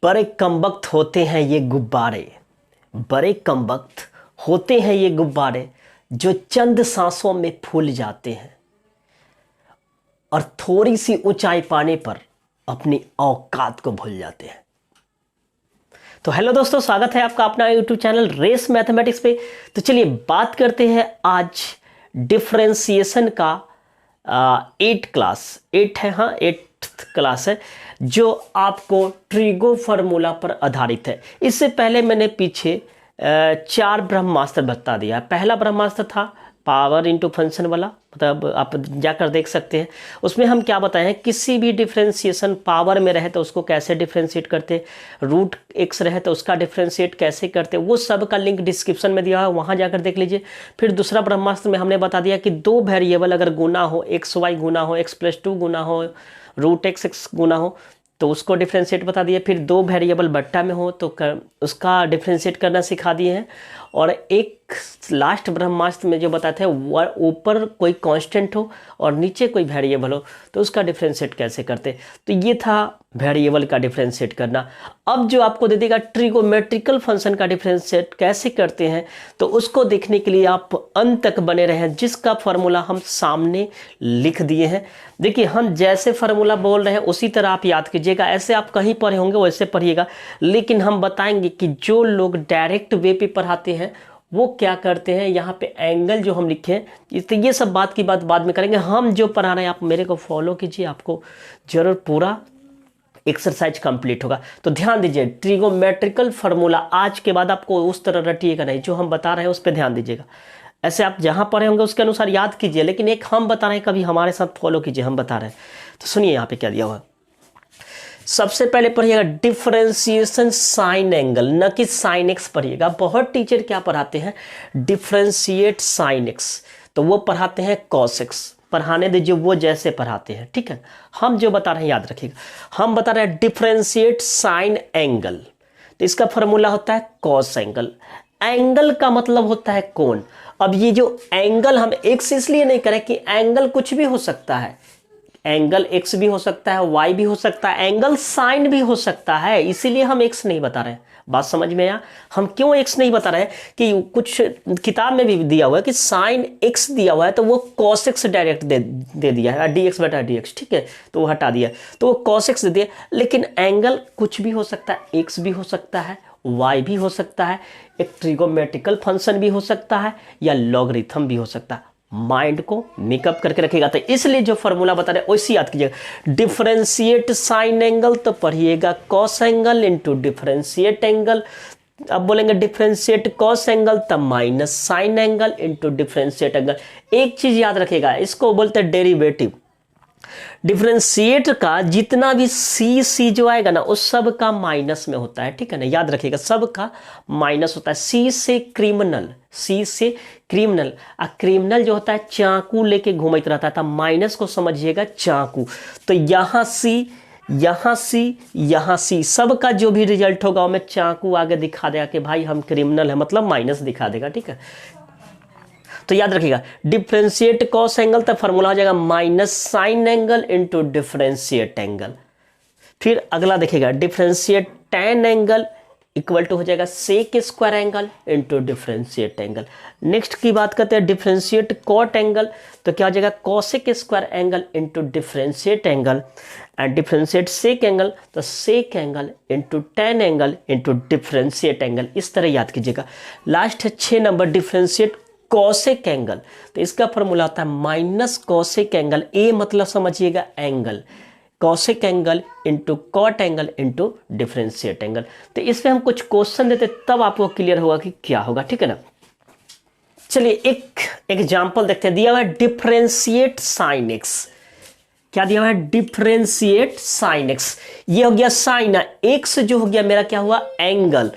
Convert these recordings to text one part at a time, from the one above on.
बड़े कमबख्त होते हैं ये गुब्बारे, बड़े कमबख्त होते हैं ये गुब्बारे जो चंद सांसों में फूल जाते हैं और थोड़ी सी ऊंचाई पाने पर अपनी औकात को भूल जाते हैं। तो हेलो दोस्तों, स्वागत है आपका अपना यूट्यूब चैनल रेस मैथमेटिक्स पे। तो चलिए बात करते हैं आज डिफरेंशिएशन का 8 है, हाँ 8th क्लास है, जो आपको ट्रिगो फार्मूला पर आधारित है। इससे पहले मैंने पीछे 4 ब्रह्मास्त्र बता दिया। पहला ब्रह्मास्त्र था पावर इंटू फंक्शन वाला, मतलब आप जाकर देख सकते हैं। उसमें हम क्या बताए हैं, किसी भी डिफरेंशिएशन पावर में रहे तो उसको कैसे डिफरेंशिएट करते, रूट x रहे तो उसका डिफरेंशिएट कैसे करते, वो सब का लिंक डिस्क्रिप्शन में दिया है, वहाँ जाकर देख लीजिए। फिर दूसरा ब्रह्मास्त्र में हमने बता दिया कि 2 वेरिएबल अगर गुना हो, xy गुना हो, x+2 गुना हो, रूट x गुना हो तो उसको डिफरेंशिएट बता दिए। फिर 2 वेरिएबल बट्टा में हो तो उसका डिफरेंशिएट करना सिखा दिए हैं। और एक लास्ट ब्रह्मास्त्र में जो बताते हैं, ऊपर कोई कांस्टेंट हो और नीचे कोई वेरिएबल हो तो उसका डिफरेंशिएट कैसे करते। तो ये था वेरिएबल का डिफरेंशिएट करना। अब जो आपको दे देगा ट्रिगोमेट्रिकल फंक्शन का डिफरेंशिएट कैसे करते हैं, तो उसको देखने के लिए आप अंत तक बने रहें, जिसका फार्मूला हम सामने लिख दिए हैं। देखिए, हम जैसे फार्मूला बोल रहे हैं उसी तरह आप याद कीजिएगा। ऐसे आप कहीं पढ़े होंगे वैसे पढ़िएगा, लेकिन हम बताएंगे कि जो लोग डायरेक्ट वे पे पढ़ाते हैं वो क्या करते हैं। यहाँ पे एंगल जो हम लिखे हैं, तो ये सब बात की बात बाद में करेंगे। हम जो पढ़ा रहे हैं आप मेरे को फॉलो कीजिए, आपको जरूर पूरा एक्सरसाइज कंप्लीट होगा। तो ध्यान दीजिए, ट्रिगोमेट्रिकल फार्मूला आज के बाद आपको उस तरह रटिएगा नहीं, जो हम बता रहे हैं उस पर ध्यान दीजिएगा। ऐसे आप जहाँ पढ़े होंगे उसके अनुसार याद कीजिए, लेकिन एक हम बता रहे हैं, कभी हमारे साथ फॉलो कीजिए, हम बता रहे हैं। तो सुनिए यहाँ पे क्या दिया हुआ। सबसे पहले पढ़िएगा डिफरेंशिएशन साइन एंगल, न कि साइन एक्स पढ़िएगा। बहुत टीचर क्या पढ़ाते हैं, डिफरेंशिएट साइन एक्स, तो वो पढ़ाते हैं कॉस एक्स। पढ़ाने दीजिए वो जैसे पढ़ाते हैं, ठीक है। हम जो बता रहे हैं याद रखिएगा, हम बता रहे हैं डिफरेंशिएट साइन एंगल, तो इसका फॉर्मूला होता है कॉस एंगल। एंगल का मतलब होता है कोण। अब ये जो एंगल हम एक्स इसलिए नहीं करें कि एंगल कुछ भी हो सकता है, एंगल एक्स भी हो सकता है, वाई भी हो सकता है, एंगल साइन भी हो सकता है, इसीलिए हम एक्स नहीं बता रहे हैं। बात समझ में आया। हम क्यों एक्स नहीं बता रहे हैं कि कुछ किताब में भी दिया हुआ है कि साइन एक्स दिया हुआ है तो वो कॉस एक्स डायरेक्ट दे दिया है, dx बटा dx, ठीक है, तो वो हटा दिया, तो वो कॉस एक्स दे दिया। लेकिन एंगल कुछ भी हो सकता है, एक्स भी हो सकता है, वाई भी हो सकता है, एक ट्रिगोमेट्रिकल फंक्शन भी हो सकता है, या लॉगरिथम भी हो सकता है। माइंड को मेकअप करके रखिएगा। तो इसलिए जो फॉर्मूला बता रहे हैं वैसे याद कीजिएगा। डिफरेंशिएट साइन एंगल तो पढ़िएगा cos angle into differentiate angle. अब बोलेंगे डिफरेंशिएट कॉस एंगल तब minus sine angle into differentiate angle. एक चीज याद रखिएगा, इसको बोलते हैं डेरिवेटिव। डिफरेंशिएट का जितना भी सी जो आएगा ना, उस सब का माइनस में होता है, ठीक है ना, याद रखिएगा, सब का माइनस होता है। सी से क्रिमिनल, सी से क्रिमिनल, क्रिमिनल जो होता है चाकू लेके घूमते रहता था, माइनस को समझिएगा चाकू। तो यहाँ सी, यहाँ सी, यहाँ सी, सब का जो भी रिजल्ट होगा मैं चाकू आगे दिखा देगा कि भाई हम क्रिमिनल है, मतलब माइनस दिखा देगा, ठीक है। तो याद रखिएगा डिफरेंशिएट कॉस एंगल तब फॉर्मूला हो जाएगा minus sine angle into differentiate angle. फिर अगला देखिएगा differentiate tan angle equal to हो जाएगा sec square angle into differentiate angle. Next की बात करते हैं डिफरेंशिएट कॉट एंगल, तो क्या हो जाएगा cosec square angle into differentiate angle. And differentiate sec angle तो sec angle into tan angle into differentiate angle. इस तरह याद कीजिएगा। लास्ट है 6 नंबर डिफरेंशिएट कॉसेक एंगल, तो इसका फॉर्मूला होता है माइनस कॉसेक एंगल। ए मतलब समझिएगा angle, cosec angle into cot angle into differentiate angle. तो इसमें हम कुछ क्वेश्चन देते तब आपको क्लियर होगा कि क्या होगा, ठीक है ना। चलिए एक एग्जांपल देखते हैं। दिया हुआ है डिफरेंशिएट साइन एक्स। क्या दिया हुआ है, डिफरेंशिएट साइन एक्स। ये हो गया साइन, एक्स जो हो गया मेरा क्या हुआ, एंगल।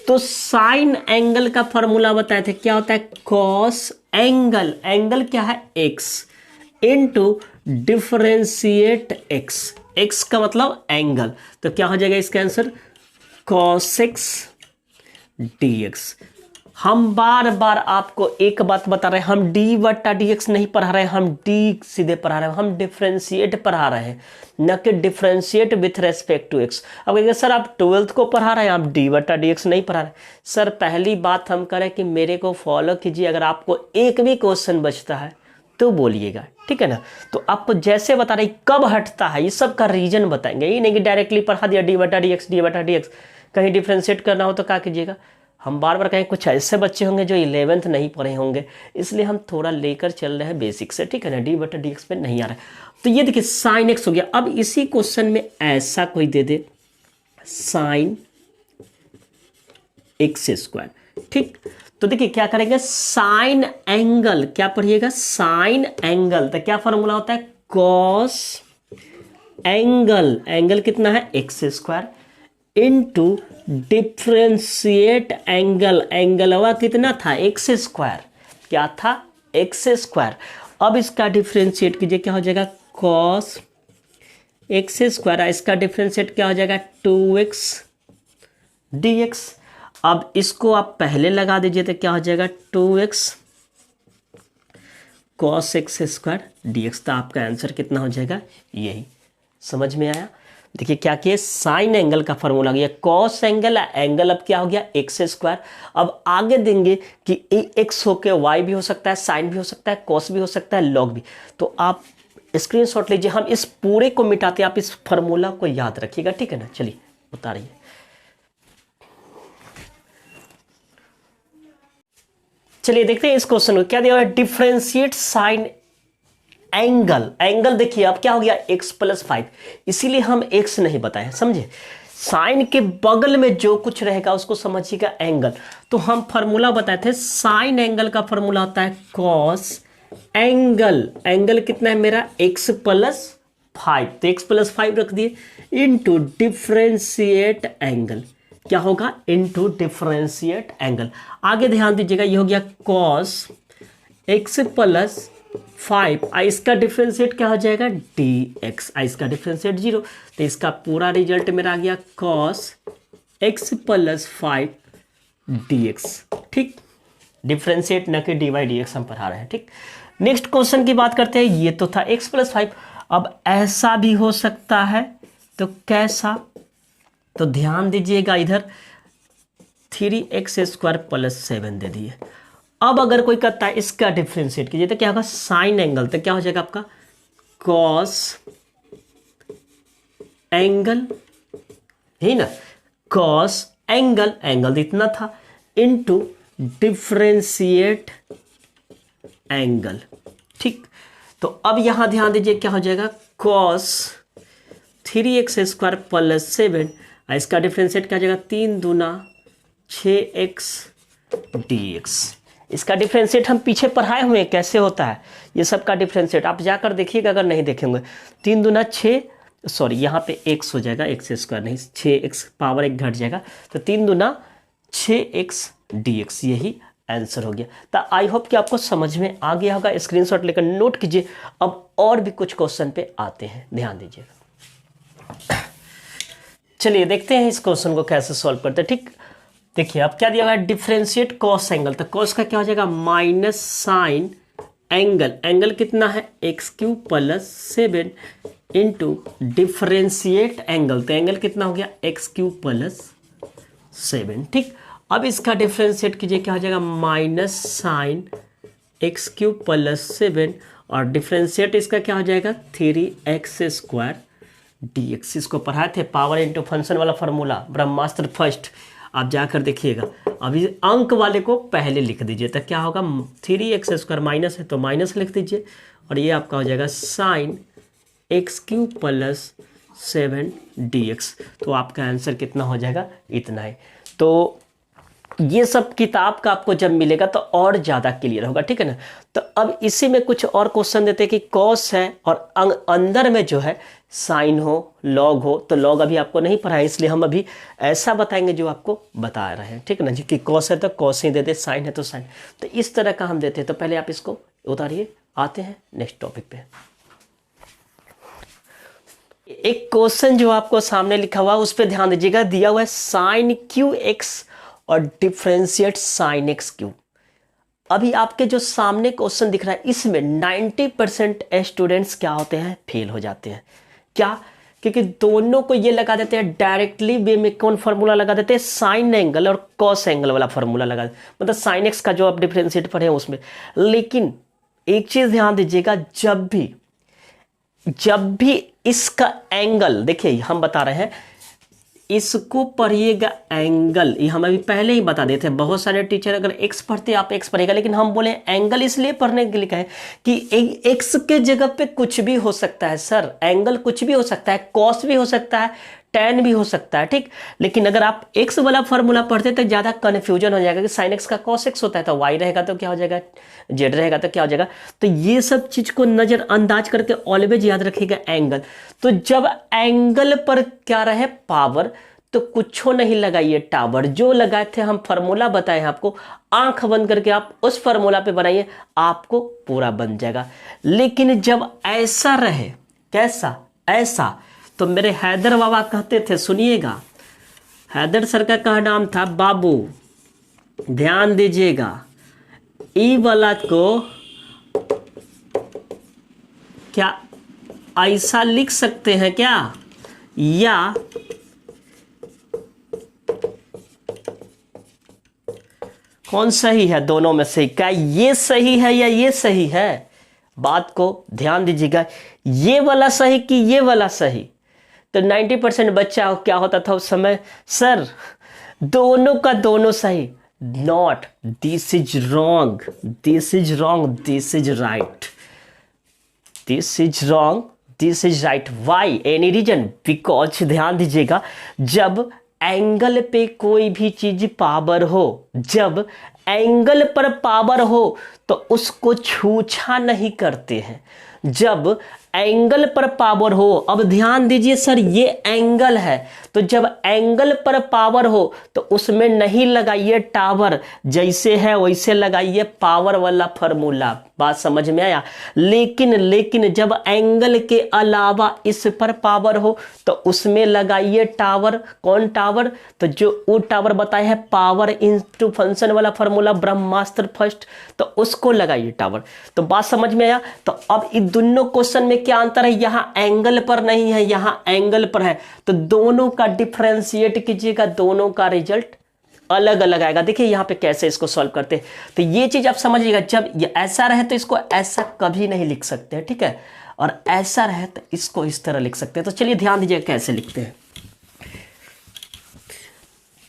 तो साइन एंगल का फॉर्मूला बताए थे, क्या होता है कॉस एंगल, एंगल क्या है x, into differentiate x, x का मतलब एंगल, तो क्या हो जाएगा इसका answer cos x D x. हम बार बार आपको एक बात बता रहे हैं, हम डी बटा डी एक्स नहीं पढ़ा रहे हैं, हम डी सीधे पढ़ा रहे हैं, हम डिफ्रेंशिएट पढ़ा रहे हैं, न कि differentiate with respect to x. अब कहेंगे सर आप 12th को पढ़ा रहे हैं, आप डी बटा डी एक्स नहीं पढ़ा रहे। सर पहली बात हम करें कि मेरे को फॉलो कीजिए, अगर आपको एक भी क्वेश्चन बचता है तो बोलिएगा, ठीक है ना। तो आपको जैसे बता रहे कब हटता है ये सब का रीजन बताएंगे, ये नहीं कि डायरेक्टली पढ़ा दिया डी बटा डी एक्स, डी बटा डी एक्स। कहीं डिफ्रेंशिएट करना हो तो क्या कीजिएगा, हम बार बार कहें कुछ ऐसे बच्चे होंगे जो 11th नहीं पढ़े होंगे, इसलिए हम थोड़ा लेकर चल रहे हैं बेसिक से, ठीक है ना। डी बटा डी एक्स पे नहीं आ रहा है। तो ये देखिए साइन एक्स हो गया। अब इसी क्वेश्चन में ऐसा कोई दे दे साइन एक्स स्क्वायर, ठीक। तो देखिए क्या करेंगे, साइन एंगल, क्या पढ़िएगा, साइन एंगल। तो क्या फॉर्मूला होता है, कॉस एंगल, एंगल कितना है X square, into differentiate angle, एंगलवा कितना था एक्स स्क्वायर, क्या था एक्स स्क्वायर। अब इसका डिफ्रेंशिएट कीजिए, क्या हो जाएगा कॉस एक्स स्क्वायर, इसका डिफ्रेंशिएट क्या हो जाएगा 2x dx। अब इसको आप पहले लगा दीजिए तो क्या हो जाएगा 2x cos x square dx। तो आपका आंसर कितना हो जाएगा, यही। समझ में आया। देखिए क्या किए, साइन एंगल का फॉर्मूला गया, कॉस एंगल, एंगल अब क्या हो गया एक्स स्क्वायर। अब आगे देंगे कि एक्स होके वाई भी हो सकता है, साइन भी हो सकता है, कॉस भी हो सकता है, लॉग भी। तो आप स्क्रीनशॉट लीजिए, हम इस पूरे को मिटाते हैं, आप इस फॉर्मूला को याद रखिएगा, ठीक है ना। चलिए उतारिए। चलिए देखते हैं इस क्वेश्चन को क्या दिया हुआ है, डिफरेंशिएट साइन एंगल। एंगल देखिए अब क्या हो गया x + 5, इसीलिए हम x नहीं बताए, समझे। साइन के बगल में जो कुछ रहेगा उसको समझिएगा एंगल। तो हम फॉर्मूला बताए थे, साइन एंगल का फॉर्मूला होता है कॉस एंगल, एंगल कितना है मेरा x + 5, तो x + 5 रख दिए, इनटू डिफरेंशिएट एंगल, क्या होगा इनटू डिफरेंशिएट एंगल। आगे ध्यान दीजिएगा, ये हो गया कॉस x + 5, इसका डिफरेंशिएट क्या हो जाएगा dx, इसका डिफरेंशिएट 0। तो इसका पूरा रिजल्ट मेरा आ गया cos x + 5 dx, ठीक। डिफरेंशिएट न कि dy dx हम पढ़ा रहे हैं, ठीक। नेक्स्ट क्वेश्चन की बात करते हैं, ये तो था x + 5, अब ऐसा भी हो सकता है, तो कैसा, तो ध्यान दीजिएगा इधर 3x² + 7 दे दिए। अब अगर कोई कहता है इसका डिफरेंशिएट कीजिए तो क्या होगा, साइन एंगल, तो क्या हो जाएगा आपका कॉस एंगल, है ना, कॉस एंगल, एंगल इतना था, इनटू डिफरेंशिएट एंगल, ठीक। तो अब यहां ध्यान दीजिए क्या हो जाएगा कॉस 3x² + 7, इसका डिफरेंशिएट क्या हो जाएगा 3 दूना 6x dx। इसका डिफरेंशिएट हम पीछे पढ़ाए हुए हैं कैसे होता है, ये सब का डिफरेंशिएट आप जाकर देखिएगा अगर नहीं देखेंगे। 3 दूना 6, सॉरी यहाँ पे x हो जाएगा, x² नहीं 6x, पावर 1 घट जाएगा, तो 3 दूना 6x dx, यही आंसर हो गया। तो आई होप कि आपको समझ में आ गया होगा, स्क्रीनशॉट लेकर नोट कीजिए। अब और भी कुछ क्वेश्चन पे आते हैं, ध्यान दीजिएगा। चलिए देखते हैं इस क्वेश्चन को कैसे सॉल्व करते हैं, ठीक। देखिए अब क्या दिया हुआ है, डिफरेंशिएट कॉस एंगल, तो कॉस का क्या हो जाएगा माइनस साइन एंगल, एंगल कितना है x³ + 7 इंटू डिफरेंशिएट एंगल, तो एंगल कितना हो गया x³ + 7, ठीक। अब इसका डिफरेंशिएट कीजिए, क्या हो जाएगा माइनस साइन x³ + 7, और डिफरेंशिएट इसका क्या हो जाएगा 3x² dx। इसको पढ़ाए थे पावर इंटू फंक्शन वाला फॉर्मूला, ब्रह्मास्त्र फर्स्ट, आप जाकर देखिएगा। अभी अंक वाले को पहले लिख दीजिए, तो क्या होगा 3x² माइनस है तो माइनस लिख दीजिए, और ये आपका हो जाएगा साइन x³ + 7 dx। तो आपका आंसर कितना हो जाएगा, इतना है। तो ये सब किताब का आपको जब मिलेगा तो और ज़्यादा क्लियर होगा, ठीक है ना। तो अब इसी में कुछ और क्वेश्चन देते हैं कि कॉस है और अंदर में जो है साइन हो, लॉग हो, तो लॉग अभी आपको नहीं पढ़ा है, इसलिए हम अभी ऐसा बताएंगे जो आपको बता रहे हैं, ठीक है ना जी। कि कॉस है तो कॉस ही दे दे, साइन है तो साइन, तो इस तरह का हम देते हैं। तो पहले आप इसको उतारिए, आते हैं नेक्स्ट टॉपिक पे। एक क्वेश्चन जो आपको सामने लिखा हुआ है उस पर ध्यान दीजिएगा, दिया हुआ है साइन QX और डिफरेंशिएट साइन एक्स क्यूब। अभी आपके जो सामने क्वेश्चन दिख रहा है इसमें 90% स्टूडेंट्स क्या होते हैं, फेल हो जाते हैं। क्या? क्योंकि दोनों को ये लगा देते हैं डायरेक्टली वे में, कौन फार्मूला लगा देते हैं, साइन एंगल और कॉस एंगल वाला फार्मूला लगा देते, मतलब साइन एक्स का जो आप डिफरेंशिएट पढ़े हैं उसमें। लेकिन एक चीज ध्यान दीजिएगा, जब भी इसका एंगल, देखिए हम बता रहे हैं इसको पढ़िएगा एंगल, ये हम अभी पहले ही बता देते हैं। बहुत सारे टीचर अगर एक्स पढ़ते आप एक्स पढ़ेगा, लेकिन हम बोले एंगल इसलिए पढ़ने के लिए कहें कि एक्स के जगह पे कुछ भी हो सकता है सर, एंगल कुछ भी हो सकता है, कॉस भी हो सकता है, tan भी हो सकता है, ठीक। लेकिन अगर आप एक्स वाला फॉर्मूला पढ़ते तो ज़्यादा कन्फ्यूजन हो जाएगा कि साइन एक्स का कॉस एक्स होता है तो वाई रहेगा तो क्या हो जाएगा, जेड रहेगा तो क्या हो जाएगा। तो ये सब चीज़ को नज़रअंदाज करके ऑलवेज याद रखिएगा एंगल। तो जब एंगल पर क्या रहे पावर, तो कुछ नहीं लगाइए टावर, जो लगाए थे हम फार्मूला बताए हैं आपको, आंख बंद करके आप उस फार्मूला पे बनाइए, आपको पूरा बन जाएगा। लेकिन जब ऐसा रहे, कैसा, ऐसा, तो मेरे हैदर बाबा कहते थे, सुनिएगा, हैदर सर का नाम था बाबू, ध्यान दीजिएगा, ई वाला को क्या ऐसा लिख सकते हैं क्या, या कौन सही है दोनों में से, क्या ये सही है या ये सही है? बात को ध्यान दीजिएगा, ये वाला सही कि ये वाला सही। तो 90% बच्चा क्या होता था उस समय, सर दोनों का दोनों सही, not, this is wrong, this is wrong, this is right, this is wrong, this is right. Why? Any reason? Because ध्यान दीजिएगा, जब एंगल पे कोई भी चीज पावर हो, जब एंगल पर पावर हो तो उसको छूछा नहीं करते हैं। जब एंगल पर पावर हो, अब ध्यान दीजिए सर ये एंगल है, तो जब एंगल पर पावर हो तो उसमें नहीं लगाइए टावर, जैसे है वैसे लगाइए पावर वाला फॉर्मूला। बात समझ में आया? लेकिन जब एंगल के अलावा इस पर पावर हो तो उसमें लगाइए टावर। कौन टावर? तो जो वो टावर बताए हैं पावर इनटू फंक्शन वाला फॉर्मूला ब्रह्मास्त्र फर्स्ट, तो उसको लगाइए टावर। तो बात समझ में आया? तो अब इन दोनों क्वेश्चन में क्या अंतर है, यहां एंगल पर नहीं है, यहां एंगल पर है, तो दोनों का डिफरेंशिएट कीजिएगा, दोनों का रिजल्ट अलग अलग आएगा। देखिए यहां पे कैसे इसको सॉल्व करते हैं, तो ये चीज आप समझिएगा, जब ये ऐसा रहे तो इसको ऐसा कभी नहीं लिख सकते, ठीक है, और ऐसा रहे तो इसको इस तरह लिख सकते हैं। तो चलिए ध्यान दीजिएगा कैसे लिखते हैं।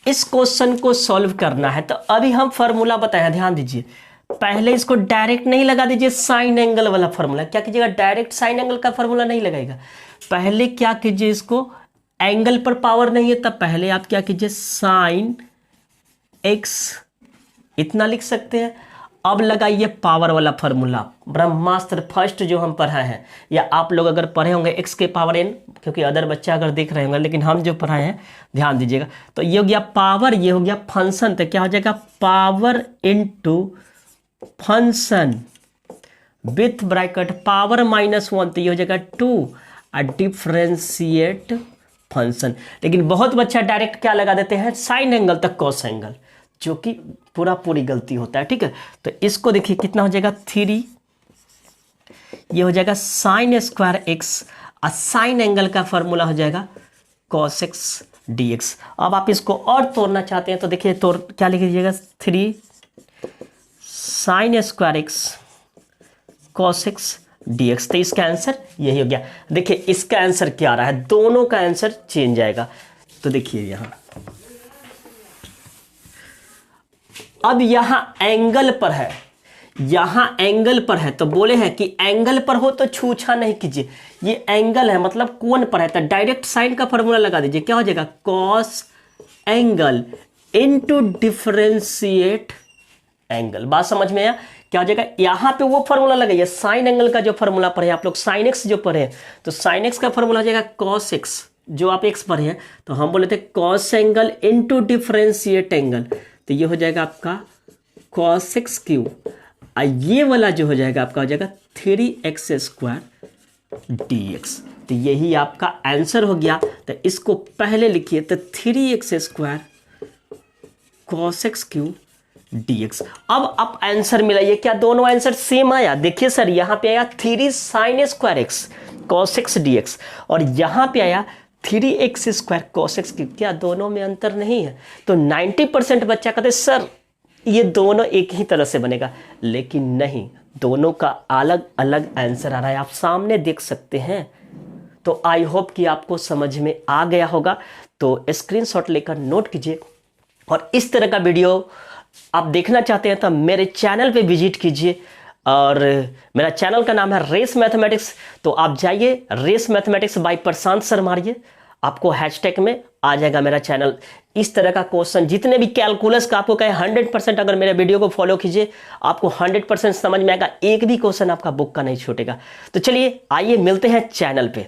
इस क्वेश्चन को सॉल्व करना है तो अभी हम फॉर्मूला बताया, ध्यान दीजिए, पहले इसको डायरेक्ट नहीं लगा दीजिए साइन एंगल वाला फॉर्मूला। क्या कीजिएगा, डायरेक्ट साइन एंगल का फॉर्मूला नहीं लगाएगा, पहले क्या कीजिए, इसको एंगल पर पावर नहीं है तब पहले आप क्या कीजिए, साइन एक्स इतना लिख सकते हैं। अब लगाइए पावर वाला फॉर्मूला, ब्रह्मास्त्र फर्स्ट जो हम पढ़ाए हैं, या आप लोग अगर पढ़े होंगे एक्स के पावर एन, क्योंकि अदर बच्चा अगर देख रहे होंगे, लेकिन हम जो पढ़ाए हैं ध्यान दीजिएगा। तो ये हो गया पावर, ये हो गया फंक्शन, तो क्या हो जाएगा, power into function with bracket power -1, तो ये हो जाएगा 2 डिफरेंशिएट फंक्शन। लेकिन बहुत बच्चा डायरेक्ट क्या लगा देते हैं, साइन एंगल तक कॉस एंगल, जो कि पूरी गलती होता है, ठीक है। तो इसको देखिए कितना हो जाएगा 3, ये हो जाएगा साइन स्क्वायर एक्स, और साइन एंगल का फॉर्मूला हो जाएगा कॉस एक्स dx। अब आप इसको और तोड़ना चाहते हैं तो देखिए तोड़ क्या लिख लीजिएगा, 3 sine square x cos x dx। तो इसका आंसर यही हो गया। देखिए इसका आंसर क्या आ रहा है, दोनों का आंसर चेंज आएगा। तो देखिए यहां, अब यहां एंगल पर है, यहां एंगल पर है, तो बोले हैं कि एंगल पर हो तो छूछा नहीं कीजिए, ये एंगल है मतलब कोण पर है, तो डायरेक्ट साइन का फॉर्मूला लगा दीजिए। क्या हो जाएगा, cos angle into differentiate angle. बात समझ में आया? क्या हो जाएगा, यहां पे वो फॉर्मूला लगाइए, साइन एंगल का जो फॉर्मूला पढ़े आप लोग, साइन एक्स जो पढ़े हैं, तो साइन एक्स का फॉर्मूला हो जाएगा कॉस एक्स, जो आप एक्स पढ़े हैं, तो हम बोले थे cos angle into differentiate angle, तो ये हो जाएगा आपका कॉस एक्स क्यूब, और ये वाला जो हो जाएगा आपका हो जाएगा 3x² dx। तो यही आपका आंसर हो गया। तो इसको पहले लिखिए, तो 3x² cos x cube dx। अब आप आंसर मिलाइए, क्या दोनों आंसर सेम आया? देखिए सर, यहां पे आया 3 sin square x cos x dx और यहां पे आया 3x square cos x cube. क्या दोनों में अंतर नहीं है? तो 90% बच्चा कहते सर ये दोनों एक ही तरह से बनेगा, लेकिन नहीं, दोनों का अलग अलग आंसर आ रहा है, आप सामने देख सकते हैं। तो आई होप कि आपको समझ में आ गया होगा। तो स्क्रीनशॉट लेकर नोट कीजिए, और इस तरह का वीडियो आप देखना चाहते हैं तो मेरे चैनल पे विजिट कीजिए, और मेरा चैनल का नाम है रेस मैथमेटिक्स। तो आप जाइए race mathematics by Prashant sir मारिए, आपको हैशटैग में आ जाएगा मेरा चैनल। इस तरह का क्वेश्चन जितने भी कैलकुलस का आपको कहे 100%, अगर मेरे वीडियो को फॉलो कीजिए आपको 100% समझ में आएगा, एक भी क्वेश्चन आपका बुक का नहीं छूटेगा। तो चलिए आइए मिलते हैं चैनल पे।